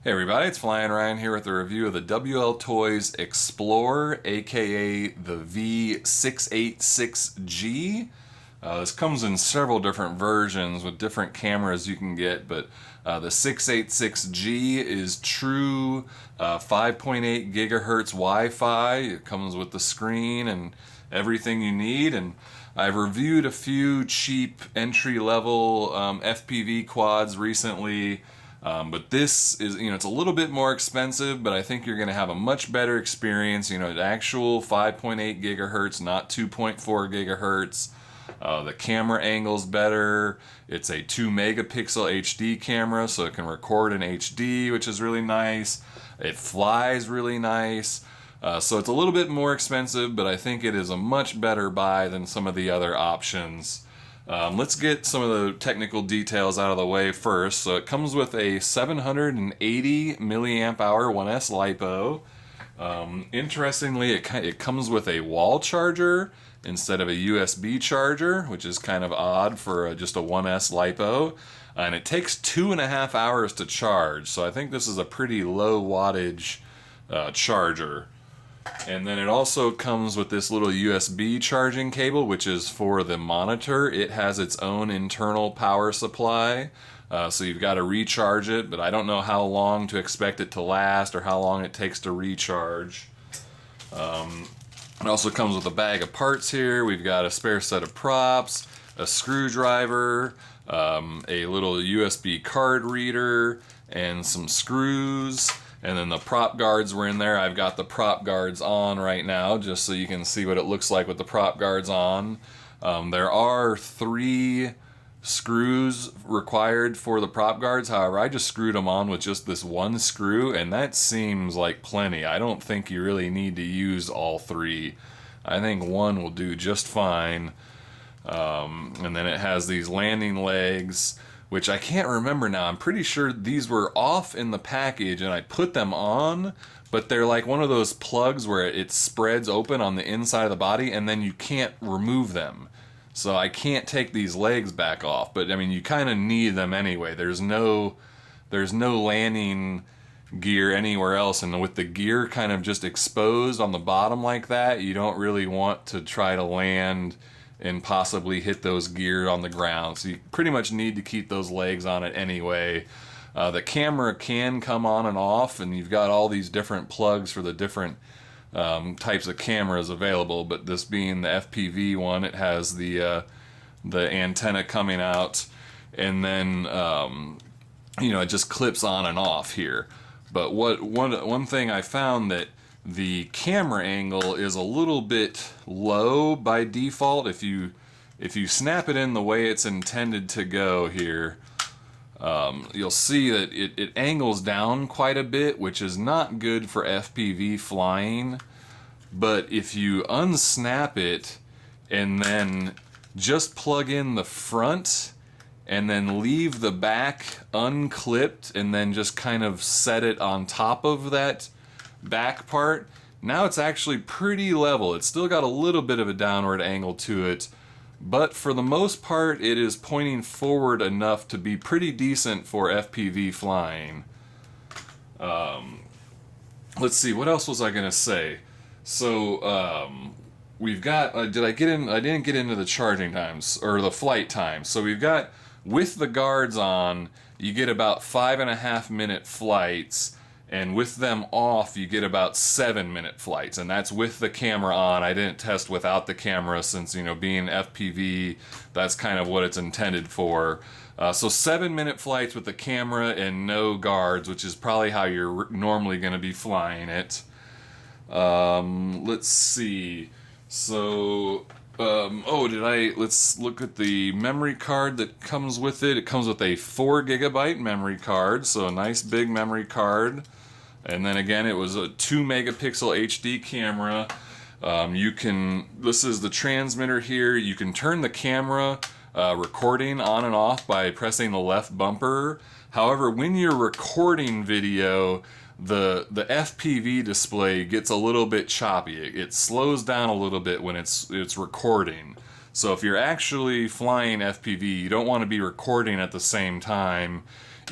Hey everybody, it's Flyin Ryan here with a review of the WLtoys Explorer, aka the V686G. This comes in several different versions with different cameras you can get, but the 686G is true 5.8 gigahertz Wi-Fi. It comes with the screen and everything you need, and I've reviewed a few cheap entry-level FPV quads recently. But this is, it's a little bit more expensive, but I think you're going to have a much better experience. The actual 5.8 gigahertz, not 2.4 gigahertz. The camera angle's better. It's a 2 megapixel HD camera, so it can record in HD, which is really nice. It flies really nice. So it's a little bit more expensive, but I think it is a much better buy than some of the other options. Let's get some of the technical details out of the way first. So it comes with a 780 milliamp hour 1S LiPo. Interestingly, it comes with a wall charger instead of a USB charger, which is kind of odd for just a 1S LiPo. And it takes 2.5 hours to charge, so I think this is a pretty low wattage charger. And then it also comes with this little USB charging cable, which is for the monitor. It has its own internal power supply, so you've got to recharge it, but I don't know how long to expect it to last or how long it takes to recharge. It also comes with a bag of parts here. We've got a spare set of props, a screwdriver, a little USB card reader, and some screws. And then the prop guards were in there. I've got the prop guards on right now just so you can see what it looks like with the prop guards on. There are 3 screws required for the prop guards. However, I just screwed them on with just this one screw, and that seems like plenty. I don't think you really need to use all 3. I think one will do just fine. And then it has these landing legs, which I can't remember now. I'm pretty sure these were off in the package and I put them on, but they're like one of those plugs where it spreads open on the inside of the body and then you can't remove them. So I can't take these legs back off, but I mean, you kind of need them anyway. There's no landing gear anywhere else, and with the gear kind of just exposed on the bottom like that, you don't really want to try to land and possibly hit those gear on the ground. So you pretty much need to keep those legs on it anyway. The camera can come on and off, and you've got all these different plugs for the different types of cameras available, but this being the FPV one, it has the antenna coming out, and then it just clips on and off here. But one thing I found, that the camera angle is a little bit low by default. If you snap it in the way it's intended to go here, you'll see that it angles down quite a bit, which is not good for FPV flying. But if you unsnap it and then just plug in the front and then leave the back unclipped and then just kind of set it on top of that back part, now it's actually pretty level. It's still got a little bit of a downward angle to it, but for the most part it is pointing forward enough to be pretty decent for FPV flying. Let's see, what else was I gonna say? So we've got, I didn't get into the charging times or the flight times. So we've got, with the guards on, you get about 5.5 minute flights, and with them off you get about 7-minute flights, and that's with the camera on. I didn't test without the camera since, being FPV, that's kind of what it's intended for. So 7-minute flights with the camera and no guards, which is probably how you're normally going to be flying it. Let's see. So, let's look at the memory card that comes with it. It comes with a 4 gigabyte memory card, so a nice big memory card. And then again, it was a 2 megapixel HD camera. This is the transmitter here. You can turn the camera recording on and off by pressing the left bumper. However, when you're recording video, the FPV display gets a little bit choppy. It slows down a little bit when it's recording. So if you're actually flying FPV, you don't want to be recording at the same time.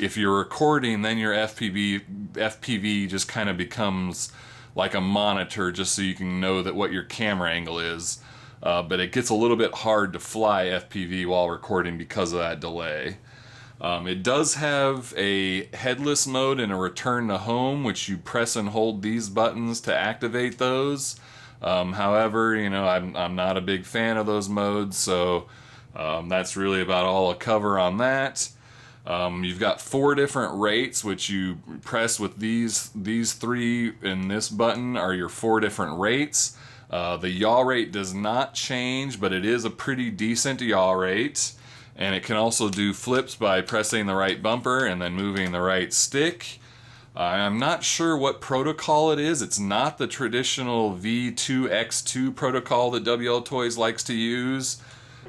if you're recording, then your FPV just kind of becomes like a monitor, just so you can know that what your camera angle is. But it gets a little bit hard to fly FPV while recording because of that delay. It does have a headless mode and a return to home, which you press and hold these buttons to activate those. However, you know, I'm not a big fan of those modes, so that's really about all I'll cover on that. You've got 4 different rates, which you press with these 3 and this button are your 4 different rates. The yaw rate does not change, but it is a pretty decent yaw rate. And it can also do flips by pressing the right bumper and then moving the right stick. I'm not sure what protocol it is. It's not the traditional V2X2 protocol that WLtoys likes to use.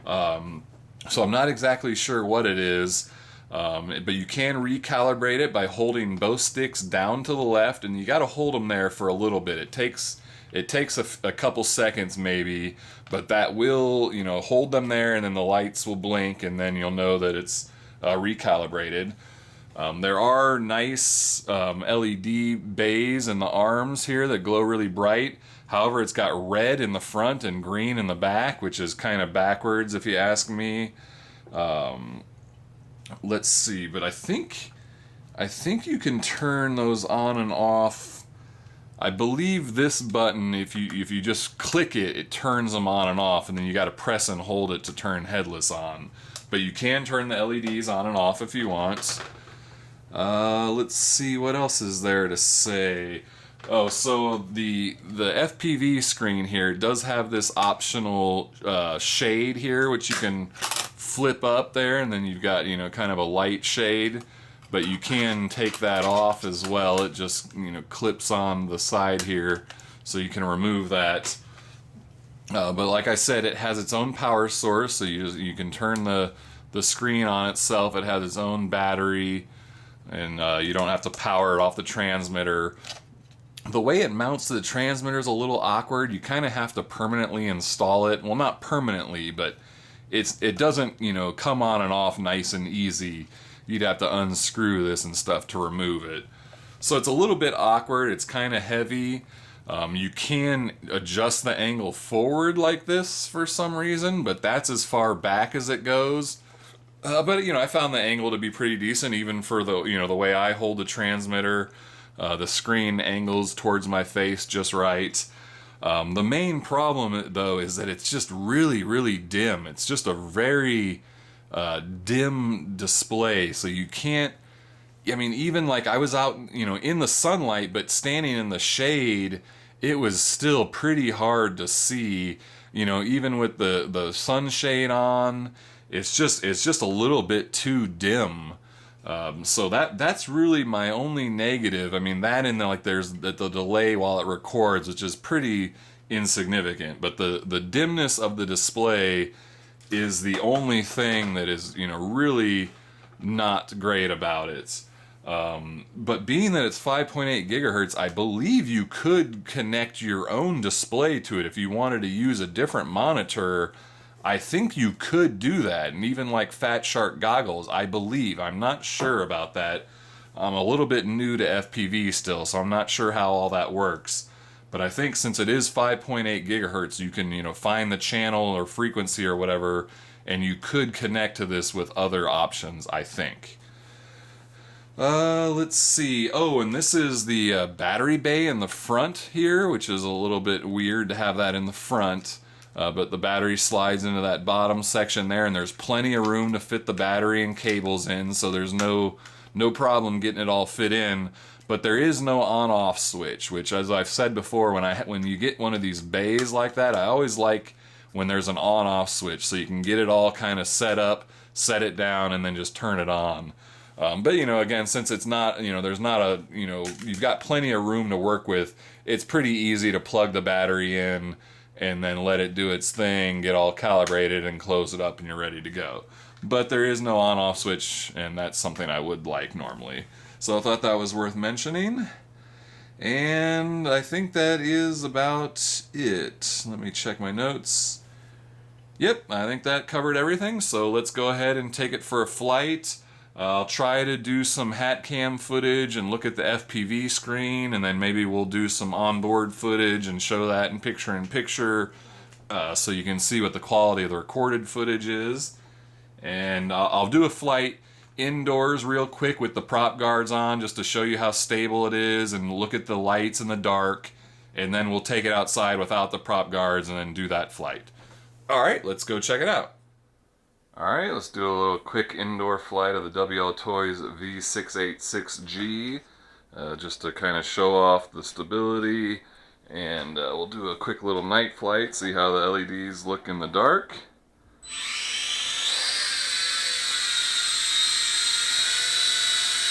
So I'm not exactly sure what it is. But you can recalibrate it by holding both sticks down to the left, and you got to hold them there for a little bit. It takes a couple seconds maybe, but that will, you know, hold them there, and then the lights will blink, and then you'll know that it's recalibrated. There are nice LED bays in the arms here that glow really bright. However, it's got red in the front and green in the back, which is kind of backwards if you ask me. Let's see, but I think you can turn those on and off. I believe this button, if you just click it, it turns them on and off, and then you got to press and hold it to turn headless on. But you can turn the LEDs on and off if you want. Let's see, what else is there to say? Oh, so the FPV screen here does have this optional shade here, which you can flip up there, and then you've got, you know, kind of a light shade. But you can take that off as well. It just, you know, clips on the side here, so you can remove that. But like I said, it has its own power source, so you can turn the screen on itself. It has its own battery, and you don't have to power it off the transmitter. The way it mounts to the transmitter is a little awkward. You kind of have to permanently install it. Well, not permanently, but it doesn't, you know, come on and off nice and easy. You'd have to unscrew this and stuff to remove it. So it's a little bit awkward. It's kind of heavy. You can adjust the angle forward like this for some reason, but that's as far back as it goes. But you know, I found the angle to be pretty decent, even for the, you know, the way I hold the transmitter. The screen angles towards my face just right. The main problem though is that it's just really, really dim. It's just a very dim display, so you can't, I mean, even like I was out, you know, in the sunlight, but standing in the shade, it was still pretty hard to see, you know, even with the sunshade on. It's just a little bit too dim. So that's really my only negative. I mean, that and like there's the delay while it records, which is pretty insignificant, but the dimness of the display is the only thing that is, you know, really not great about it. But being that it's 5.8 gigahertz, I believe you could connect your own display to it if you wanted to use a different monitor. I think you could do that, and even like Fat Shark goggles, I believe. I'm not sure about that. I'm a little bit new to FPV still, so I'm not sure how all that works. But I think since it is 5.8 gigahertz, you can, you know, find the channel or frequency or whatever, and you could connect to this with other options, I think. Let's see. Oh, and this is the battery bay in the front here, which is a little bit weird to have that in the front. But the battery slides into that bottom section there, and there's plenty of room to fit the battery and cables in, so there's no problem getting it all fit in. But there is no on-off switch, which, as I've said before, when you get one of these bays like that, I always like when there's an on-off switch, so you can get it all kind of set up, set it down, and then just turn it on. But, you know, again, since it's not, you know, there's not a, you know, you've got plenty of room to work with, it's pretty easy to plug the battery in and then let it do its thing, get all calibrated, and close it up, and you're ready to go. But there is no on-off switch, and that's something I would like normally. So I thought that was worth mentioning. And I think that is about it. Let me check my notes. Yep, I think that covered everything, so let's go ahead and take it for a flight. I'll try to do some hat cam footage and look at the FPV screen, and then maybe we'll do some onboard footage and show that in picture, so you can see what the quality of the recorded footage is. And I'll do a flight indoors real quick with the prop guards on, just to show you how stable it is and look at the lights in the dark, and then we'll take it outside without the prop guards and then do that flight. Alright, let's go check it out. Alright, let's do a little quick indoor flight of the WLtoys V686G, just to kind of show off the stability, and we'll do a quick little night flight, see how the LEDs look in the dark.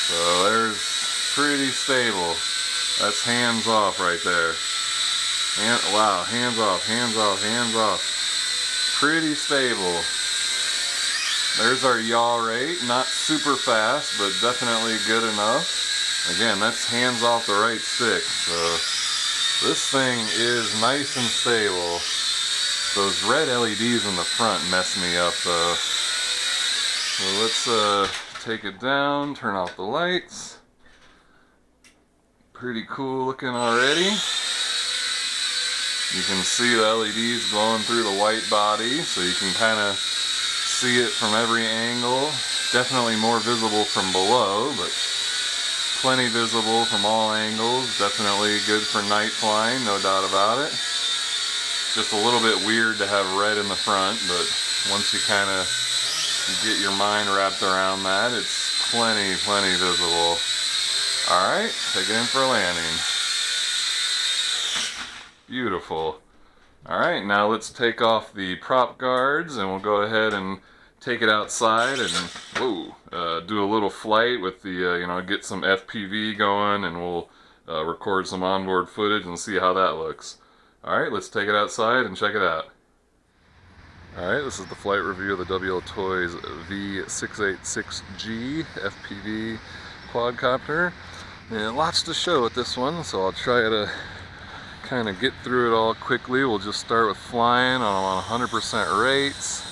So there's pretty stable. That's hands off right there. Wow, hands off, hands off, hands off. Pretty stable. There's our yaw rate. Not super fast, but definitely good enough. Again, that's hands off the right stick. So this thing is nice and stable. Those red LEDs in the front mess me up though. So let's take it down, turn off the lights. Pretty cool looking already. You can see the LEDs glowing through the white body, so you can kind of see it from every angle. Definitely more visible from below, but plenty visible from all angles. Definitely good for night flying, no doubt about it. Just a little bit weird to have red in the front, but once you kind of get your mind wrapped around that, it's plenty visible. Alright, take it in for a landing. Beautiful. Alright, now let's take off the prop guards and we'll go ahead and take it outside and do a little flight with the, get some FPV going, and we'll record some onboard footage and see how that looks. Alright, let's take it outside and check it out. Alright, this is the flight review of the WLtoys V686G FPV quadcopter. And lots to show with this one, so I'll try to kind of get through it all quickly. We'll just start with flying on 100% rates.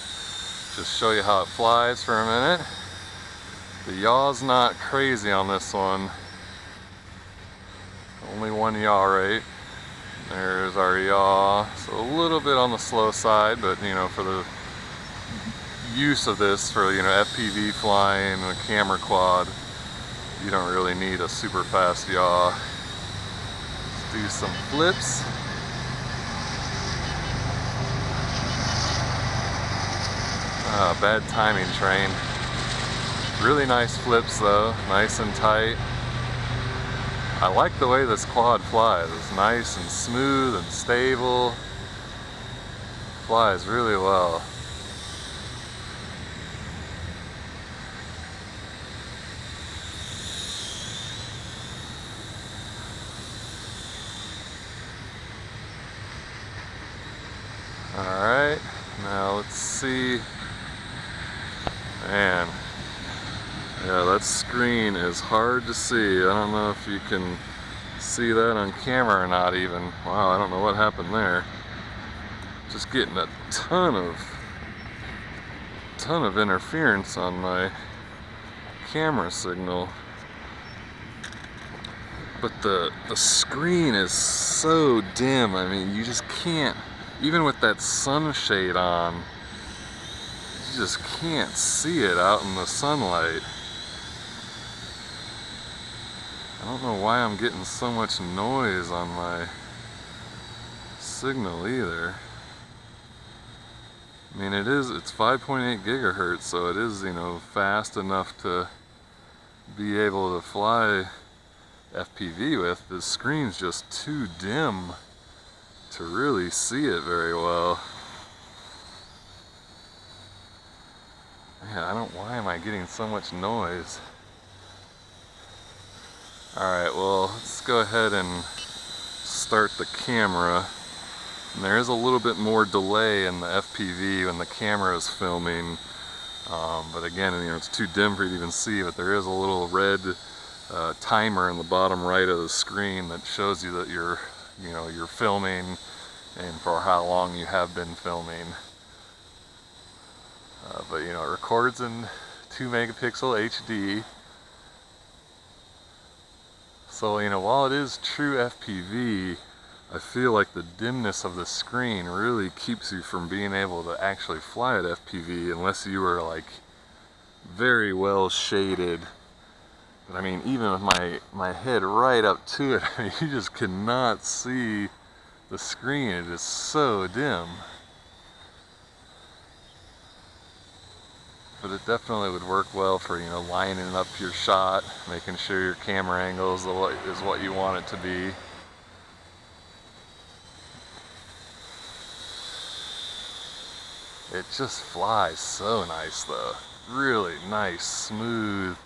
Just show you how it flies for a minute. The yaw's not crazy on this one. Only one yaw rate. There's our yaw. So a little bit on the slow side, but for the use of this for FPV flying, a camera quad, you don't really need a super fast yaw. Let's do some flips. Bad timing, train. Really nice flips though, nice and tight. I like the way this quad flies. It's nice and smooth and stable. Flies really well. Alright, now let's see. Man, yeah, that screen is hard to see. I don't know if you can see that on camera or not even. Wow, I don't know what happened there. Just getting a ton of interference on my camera signal. But the screen is so dim. I mean, you just can't, even with that sunshade on, you just can't see it out in the sunlight. I don't know why I'm getting so much noise on my signal either. I mean, it's 5.8 gigahertz, so it is, fast enough to be able to fly FPV with. The screen's just too dim to really see it very well. Man, why am I getting so much noise? Alright, well, let's go ahead and start the camera. And there is a little bit more delay in the FPV when the camera is filming. But again, it's too dim for you to even see, but there is a little red timer in the bottom right of the screen that shows you that you're filming and for how long you have been filming. But it records in 2 megapixel HD. So, you know, while it is true FPV, I feel like the dimness of the screen really keeps you from being able to actually fly at FPV unless you are like very well shaded. But I mean, even with my head right up to it, I mean, you just cannot see the screen. It is so dim. But it definitely would work well for, you know, lining up your shot, making sure your camera angle is what you want it to be. It just flies so nice though. Really nice, smooth,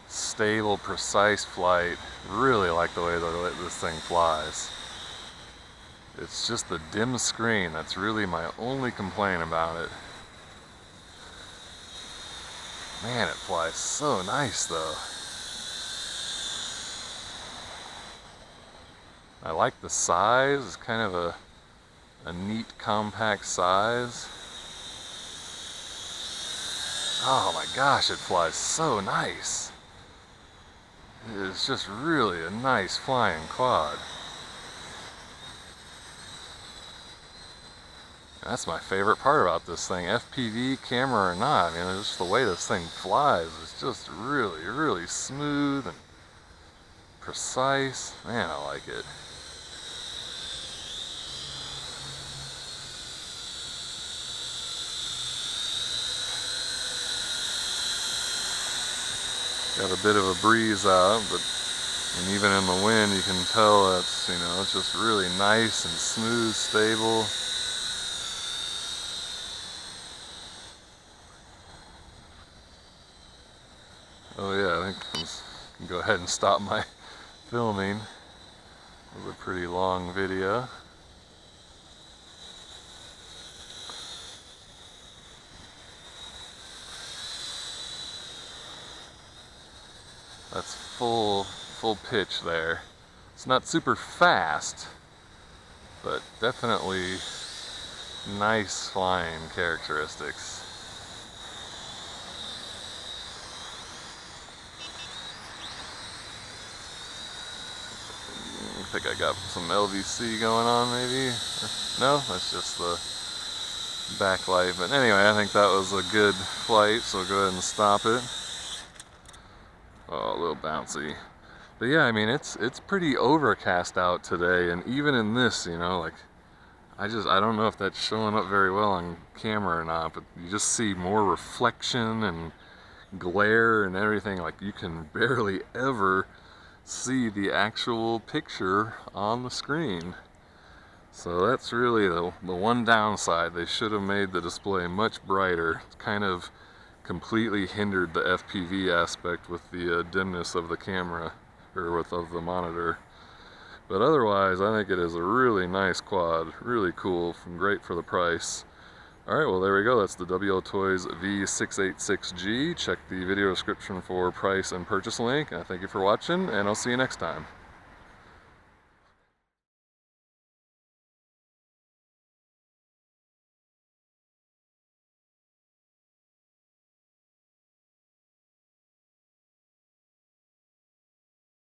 stable, precise flight. Really like the way that this thing flies. It's just the dim screen that's really my only complaint about it. Man, it flies so nice though. I like the size. It's kind of a neat, compact size. Oh my gosh, it flies so nice. It's just really a nice flying quad. That's my favorite part about this thing, FPV camera or not. I mean, just the way this thing flies is just really, really smooth and precise. Man, I like it. Got a bit of a breeze out, but and even in the wind you can tell that's, you know, it's just really nice and smooth, stable. Oh yeah, I think I can go ahead and stop my filming. It was a pretty long video. That's full pitch there. It's not super fast, but definitely nice flying characteristics. I think I got some LVC going on maybe. No, that's just the backlight. But anyway, I think that was a good flight, so go ahead and stop it. Oh, a little bouncy. But yeah, I mean, it's pretty overcast out today, and even in this, you know, like, I don't know if that's showing up very well on camera or not, but you just see more reflection and glare and everything. Like, you can barely ever see the actual picture on the screen. So that's really the one downside. They should have made the display much brighter. It's kind of completely hindered the FPV aspect with the dimness of the camera, or of the monitor. But otherwise, I think it is a really nice quad, really cool, and great for the price. Alright, well there we go, that's the WLtoys V686G. Check the video description for price and purchase link. Thank you for watching, and I'll see you next time.